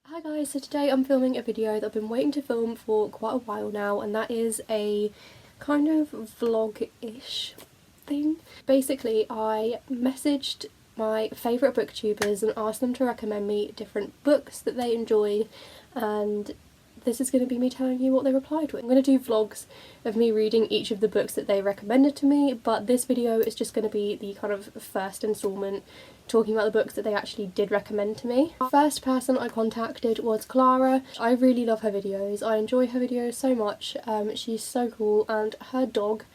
Hi guys, so today I'm filming a video that I've been waiting to film for quite a while now, and that is a kind of vlog-ish thing. Basically, I messaged my favourite booktubers and asked them to recommend me different books that they enjoyed, and this is going to be me telling you what they replied with. I'm going to do vlogs of me reading each of the books that they recommended to me, but this video is just going to be the kind of first instalment talking about the books that they actually did recommend to me. The first person I contacted was Clara. I really love her videos. I enjoy her videos so much. She's so cool, and her dog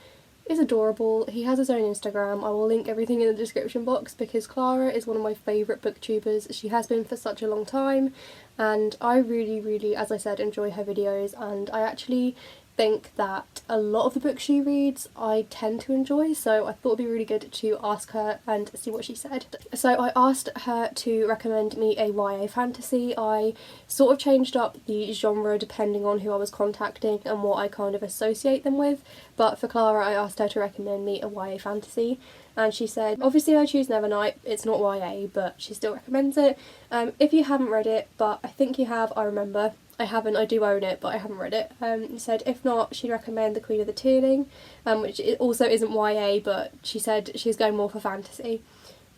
is adorable. He has his own Instagram. I will link everything in the description box because Clara is one of my favourite booktubers. She has been for such a long time, and I really, as I said, enjoy her videos, and I actually think that a lot of the books she reads I tend to enjoy, so I thought it'd be really good to ask her and see what she said. So I asked her to recommend me a YA fantasy. I sort of changed up the genre depending on who I was contacting and what I kind of associate them with, but for Clara I asked her to recommend me a YA fantasy, and she said obviously I choose Nevernight. It's not YA, but she still recommends it. If you haven't read it, but I think you have, I remember. I haven't, I do own it, but I haven't read it. She said if not, she'd recommend The Queen of the Tearling, which also isn't YA, but she said she's going more for fantasy.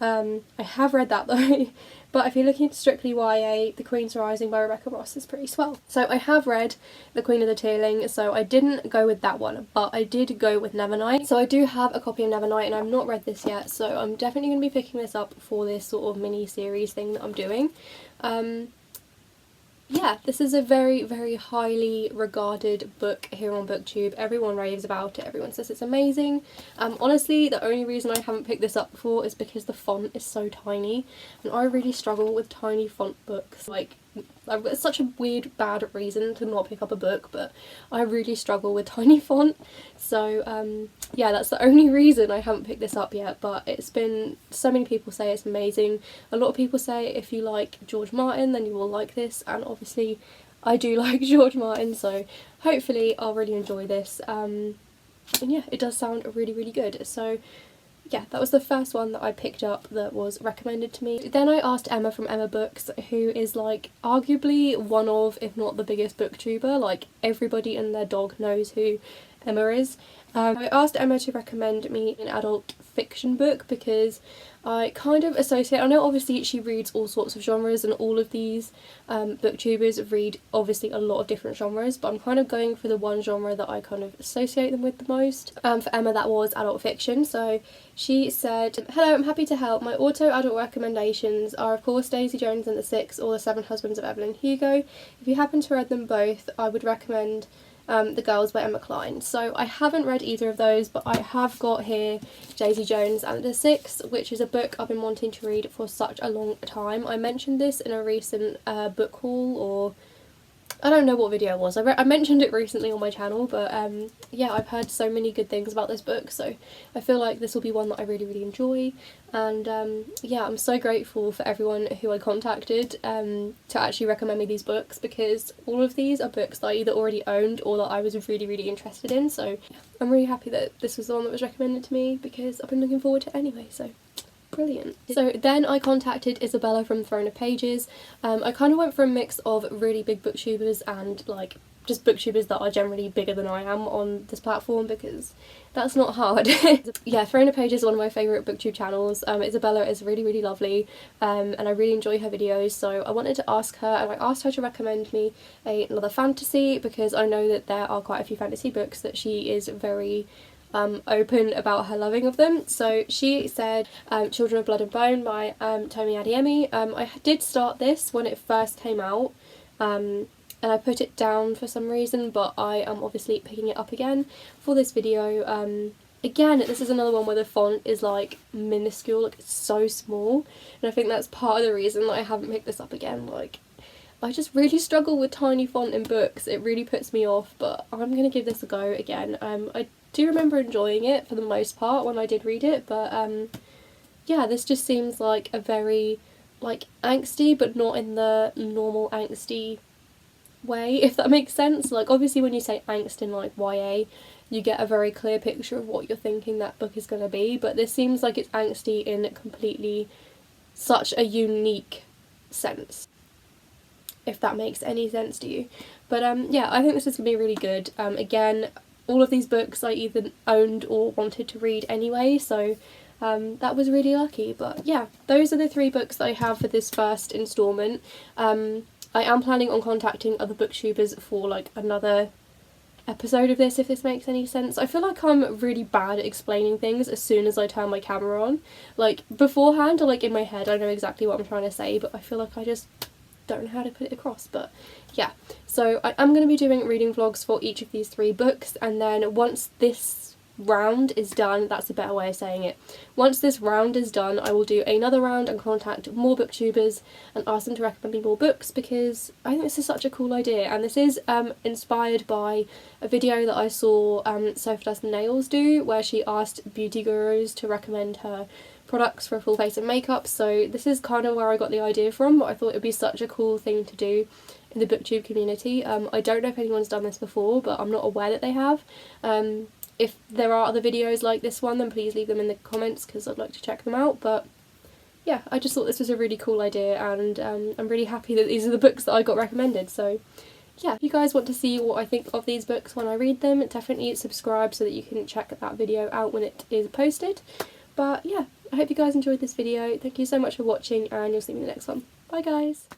I have read that though, but if you're looking at strictly YA, The Queen's Rising by Rebecca Ross is pretty swell. So I have read The Queen of the Tearling, so I didn't go with that one, but I did go with Nevernight. So I do have a copy of Nevernight, and I've not read this yet, so I'm definitely going to be picking this up for this sort of mini-series thing that I'm doing. Yeah, this is a very highly regarded book here on Booktube. Everyone raves about it, everyone says it's amazing. Honestly, the only reason I haven't picked this up before is because the font is so tiny, and I really struggle with tiny font books. Like, it's such a weird, bad reason to not pick up a book, but I really struggle with tiny font. So yeah, that's the only reason I haven't picked this up yet, but it's been, so many people say it's amazing. A lot of people say if you like George Martin then you will like this, and obviously I do like George Martin, so hopefully I'll really enjoy this. And yeah, it does sound really good. So yeah, that was the first one that I picked up that was recommended to me. Then I asked Emma from Emma Books, who is like arguably one of, if not the biggest booktuber. Like, everybody and their dog knows who Emma is. I asked Emma to recommend me an adult fiction book because I kind of associate, I know obviously she reads all sorts of genres, and all of these booktubers read obviously a lot of different genres, but I'm kind of going for the one genre that I kind of associate them with the most. For Emma, that was adult fiction. So she said, "Hello, I'm happy to help. My auto-adult recommendations are of course Daisy Jones and the Six or The Seven Husbands of Evelyn Hugo. If you happen to read them both, I would recommend The Girls by Emma Cline." So I haven't read either of those, but I have got here Daisy Jones and the Six, which is a book I've been wanting to read for such a long time. I mentioned this in a recent book haul, or I don't know what video it was. I mentioned it recently on my channel, but yeah, I've heard so many good things about this book, so I feel like this will be one that I really enjoy. And yeah, I'm so grateful for everyone who I contacted to actually recommend me these books, because all of these are books that I either already owned or that I was really interested in, so I'm really happy that this was the one that was recommended to me because I've been looking forward to it anyway, so brilliant. So then I contacted Isabella from Throne of Pages. I kind of went for a mix of really big booktubers and like just booktubers that are generally bigger than I am on this platform, because that's not hard. Yeah, Throne of Pages is one of my favourite booktube channels. Isabella is really lovely, and I really enjoy her videos, so I wanted to ask her, and I asked her to recommend me another fantasy, because I know that there are quite a few fantasy books that she is very open about her loving of them. So she said Children of Blood and Bone by Tomi Adeyemi. I did start this when it first came out, and I put it down for some reason, but I am obviously picking it up again for this video. Again, this is another one where the font is like minuscule, like it's so small, and I think that's part of the reason that I haven't picked this up again. Like, I just really struggle with tiny font in books. It really puts me off, but I'm gonna give this a go again. I do remember enjoying it for the most part when I did read it, but yeah, this just seems like a very like angsty, but not in the normal angsty way, if that makes sense. Like, obviously when you say angst in like YA, you get a very clear picture of what you're thinking that book is going to be, but this seems like it's angsty in completely such a unique sense. if that makes any sense to you. But yeah, I think this is going to be really good. Again, all of these books I either owned or wanted to read anyway, so that was really lucky. But yeah, those are the 3 books that I have for this first instalment. I am planning on contacting other booktubers for like another episode of this, if this makes any sense. I feel like I'm really bad at explaining things as soon as I turn my camera on. Like beforehand or like in my head I know exactly what I'm trying to say, but I feel like I just don't know how to put it across. But yeah, so I am going to be doing reading vlogs for each of these 3 books, and then once this round is done, that's a better way of saying it, once this round is done I will do another round and contact more booktubers and ask them to recommend me more books, because I think this is such a cool idea. And this is inspired by a video that I saw Sophie Does Nails do, where she asked beauty gurus to recommend her products for a full face of makeup. So this is kind of where I got the idea from, but I thought it would be such a cool thing to do in the booktube community. I don't know if anyone's done this before, but I'm not aware that they have. If there are other videos like this one, then please leave them in the comments because I'd like to check them out. But yeah, I just thought this was a really cool idea, and I'm really happy that these are the books that I got recommended. So yeah, if you guys want to see what I think of these books when I read them, definitely subscribe so that you can check that video out when it is posted. But yeah, I hope you guys enjoyed this video. Thank you so much for watching, and you'll see me in the next one. Bye guys!